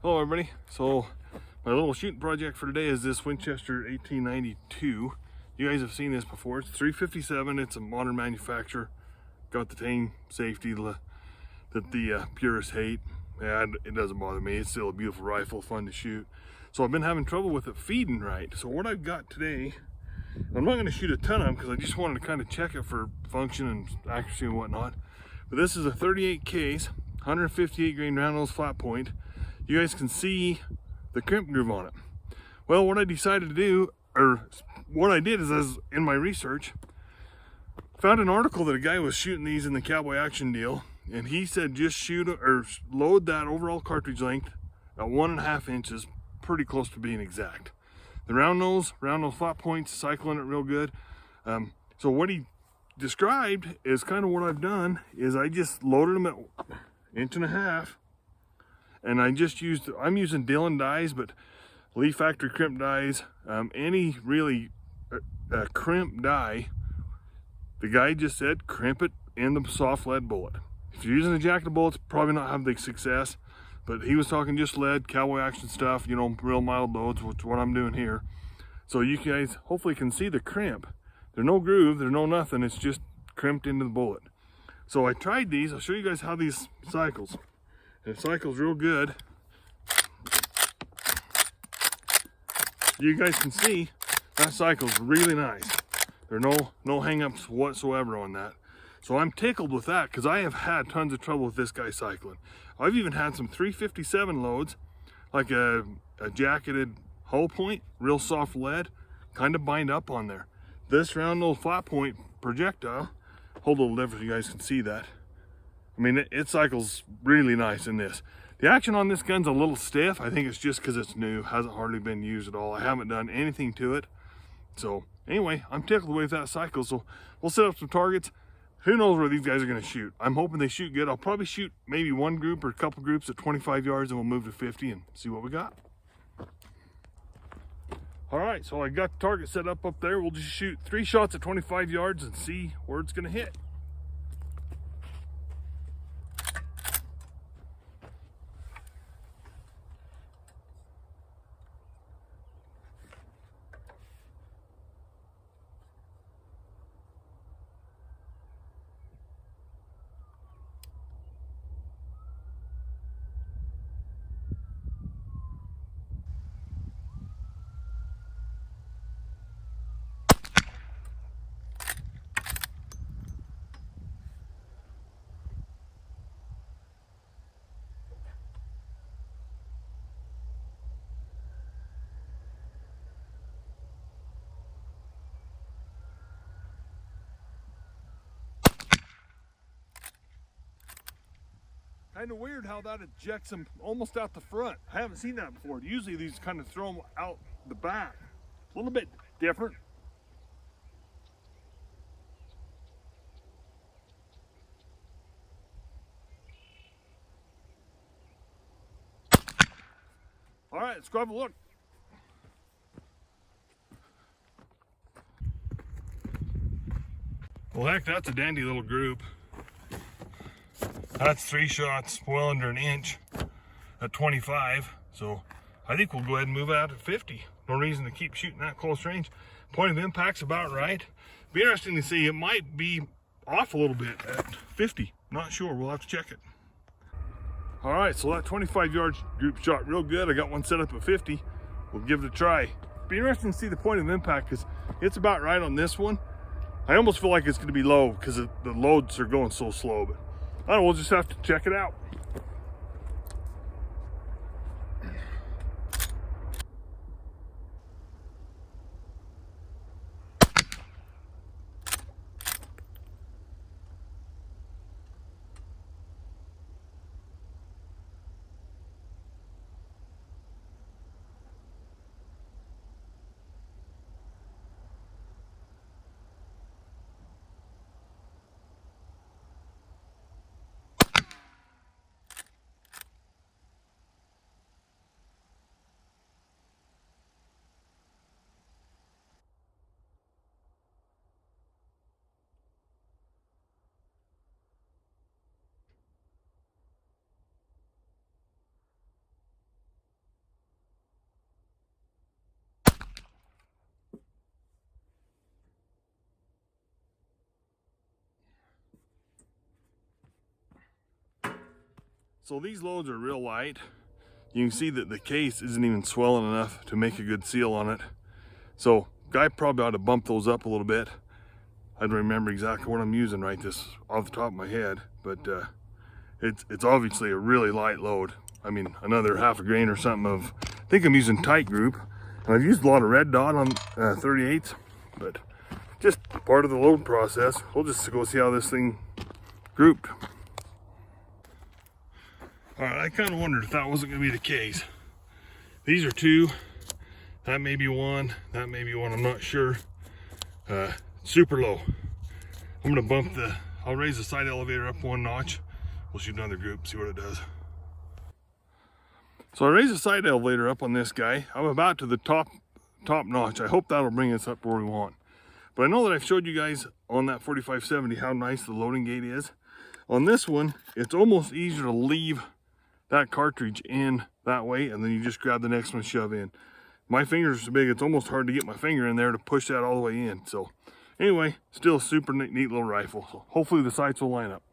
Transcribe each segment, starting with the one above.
Hello everybody. So my little shooting project for today is this Winchester 1892. You guys have seen this before. It's 357. It's a modern manufacturer. Got the tang safety that the purists hate. Yeah, it doesn't bother me. It's still a beautiful rifle, fun to shoot. So I've been having trouble with it feeding right. So what I've got today, I'm not going to shoot a ton of them because I just wanted to kind of check it for function and accuracy and whatnot. But this is a 38 case, 158 grain round nose flat point. You guys can see the crimp groove on it. Well, what I decided to do, or what I did is, as in my research, found an article that a guy was shooting these in the Cowboy Action deal, and he said just shoot or load that overall cartridge length at 1.5 inches, pretty close to being exact. The round nose flat points, cycling it real good. So what he described is kind of what I've done is I just loaded them at 1.5 inches. And I'm using Dillon dies, but Lee Factory crimp dies, any really crimp die, the guy just said crimp it in the soft lead bullet. If you're using a jacketed bullet, probably not have the success, but he was talking just lead, Cowboy Action stuff, you know, real mild loads, which is what I'm doing here. So you guys hopefully can see the crimp. There's no groove, there's no nothing, it's just crimped into the bullet. So I tried these. I'll show you guys how these cycles. It cycles real good. You guys can see that cycles really nice. There are no hang-ups whatsoever on that. So I'm tickled with that because I have had tons of trouble with this guy cycling. I've even had some 357 loads, like a jacketed hull point, real soft lead, kind of bind up on there. This round nose flat point projectile, hold a little different so you guys can see that. I mean, it cycles really nice in this. The action on this gun's a little stiff. I think it's just because it's new, hasn't hardly been used at all. I haven't done anything to it. So anyway, I'm tickled with that cycle. So we'll set up some targets. Who knows where these guys are gonna shoot. I'm hoping they shoot good. I'll probably shoot maybe one group or a couple groups at 25 yards and we'll move to 50 and see what we got. All right, so I got the target set up there. We'll just shoot 3 shots at 25 yards and see where it's gonna hit. Kind of weird how that ejects them almost out the front. I haven't seen that before. Usually these kind of throw them out the back. A little bit different. All right, let's go have a look. Well, heck, that's a dandy little group. That's 3 shots, well under 1 inch at 25. So I think we'll go ahead and move out at 50. No reason to keep shooting that close range. Point of impact's about right. Be interesting to see. It might be off a little bit at 50. Not sure. We'll have to check it. All right, so that 25 yards group shot real good. I got one set up at 50. We'll give it a try. Be interesting to see the point of impact because it's about right on this one. I almost feel like it's going to be low because the loads are going so slow, but I don't know, we'll just have to check it out. So these loads are real light. You can see that the case isn't even swelling enough to make a good seal on it. So guy probably ought to bump those up a little bit. I don't remember exactly what I'm using right this off the top of my head, but it's obviously a really light load. I mean, another half a grain or something of, I think I'm using tight group. And I've used a lot of red dot on 38s, but just part of the load process. We'll just go see how this thing grouped. All right, I kind of wondered if that wasn't gonna be the case. These are two, that may be one, that may be one, I'm not sure. Super low. I'm gonna I'll raise the side elevator up one notch. We'll shoot another group, see what it does. So I raised the side elevator up on this guy. I'm about to the top notch. I hope that'll bring us up where we want. But I know that I've showed you guys on that 4570 how nice the loading gate is. On this one, it's almost easier to leave that cartridge in that way, and then you just grab the next one and shove in. My fingers are so big, it's almost hard to get my finger in there to push that all the way in. So anyway, still a super neat little rifle. So hopefully the sights will line up.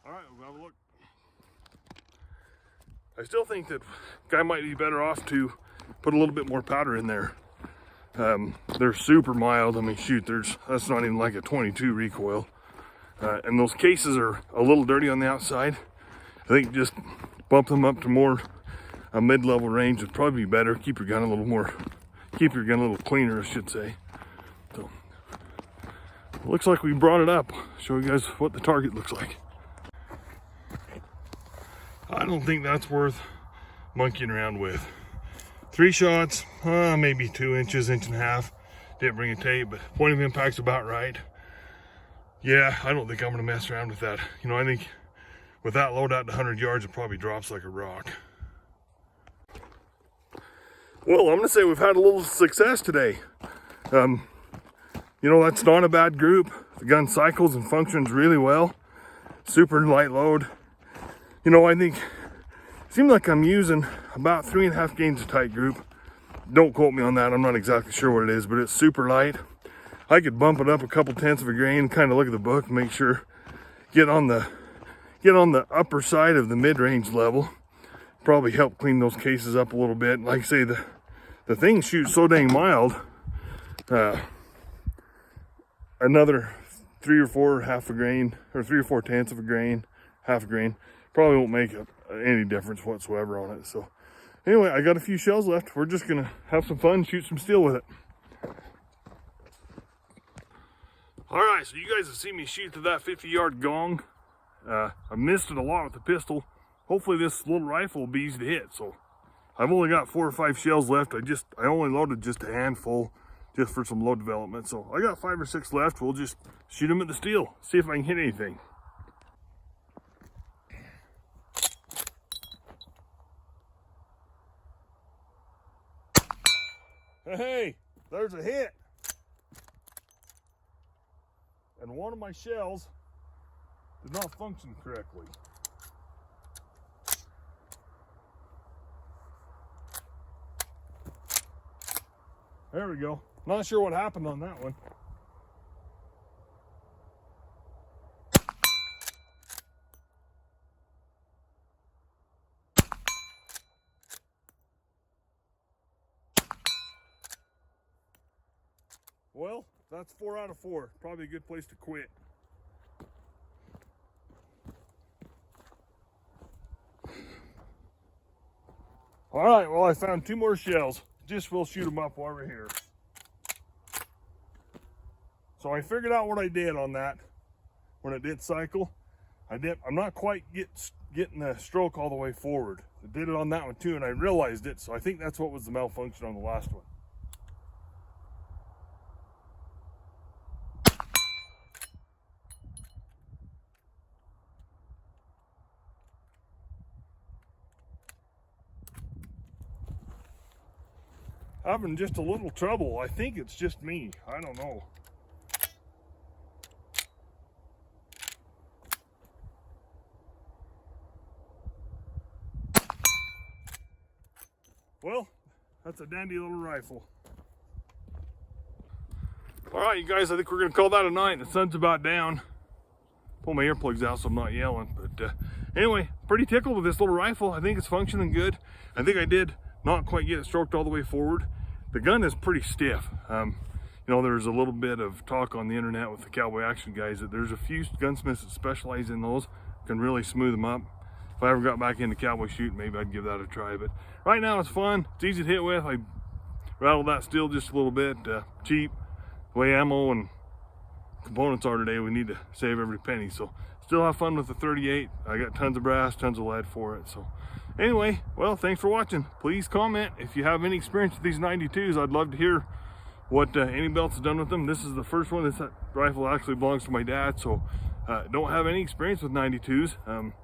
All right, we'll have a look. I still think that guy might be better off to put a little bit more powder in there. They're super mild. I mean, shoot, that's not even like a 22 recoil. And those cases are a little dirty on the outside. I think just bump them up to more a mid-level range would probably be better. Keep your gun a little cleaner, I should say. So, looks like we brought it up. Show you guys what the target looks like. I don't think that's worth monkeying around with. 3 shots, maybe 2 inches, inch and a half. Didn't bring a tape, but point of impact's about right. Yeah, I don't think I'm gonna mess around with that. You know, I think with that load out to 100 yards, it probably drops like a rock. Well, I'm gonna say we've had a little success today. You know, that's not a bad group. The gun cycles and functions really well. Super light load. You know, I think it seems like I'm using about 3.5 grains of tight group. Don't quote me on that. I'm not exactly sure what it is, but it's super light. I could bump it up a couple tenths of a grain, kind of look at the book, make sure, get on the upper side of the mid-range level. Probably help clean those cases up a little bit. Like I say, the thing shoots so dang mild. Another 3 or 4 half a grain, or 3 or 4 tenths of a grain, half a grain, probably won't make any difference whatsoever on it. So anyway, I got a few shells left. We're just gonna have some fun, shoot some steel with it. All right, so you guys have seen me shoot to that 50-yard gong. I missed it a lot with the pistol. Hopefully this little rifle will be easy to hit. So I've only got 4 or 5 shells left. I only loaded just a handful just for some load development. So I got 5 or 6 left. We'll just shoot them at the steel, see if I can hit anything. Hey, there's a hit. And one of my shells did not function correctly. There we go. Not sure what happened on that one. Well, that's 4 out of 4. Probably a good place to quit. All right, well, I found 2 more shells. Just we'll shoot them up while we're here. So I figured out what I did on that when it did cycle. I'm not quite getting the stroke all the way forward. I did it on that one too, and I realized it. So I think that's what was the malfunction on the last one. having just a little trouble. I think it's just me. I don't know. Well, that's a dandy little rifle. All right, you guys, I think we're gonna call that a night. The sun's about down. Pull my earplugs out so I'm not yelling. But anyway, pretty tickled with this little rifle. I think it's functioning good. I think I did not quite get it stroked all the way forward. The gun is pretty stiff. You know, there's a little bit of talk on the internet with the cowboy action guys that there's a few gunsmiths that specialize in those, can really smooth them up. If I ever got back into cowboy shooting, maybe I'd give that a try. But right now it's fun. It's easy to hit with. I rattled that steel just a little bit. Cheap. The way ammo and components are today, we need to save every penny. So still have fun with the 38. I got tons of brass, tons of lead for it. So anyway, well, thanks for watching. Please comment if you have any experience with these 92s. I'd love to hear what anybody else has done with them. This is the first one. This rifle actually belongs to my dad, so don't have any experience with 92s.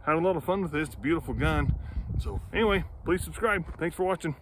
Had a lot of fun with this. It's a beautiful gun. So anyway, please subscribe. Thanks for watching.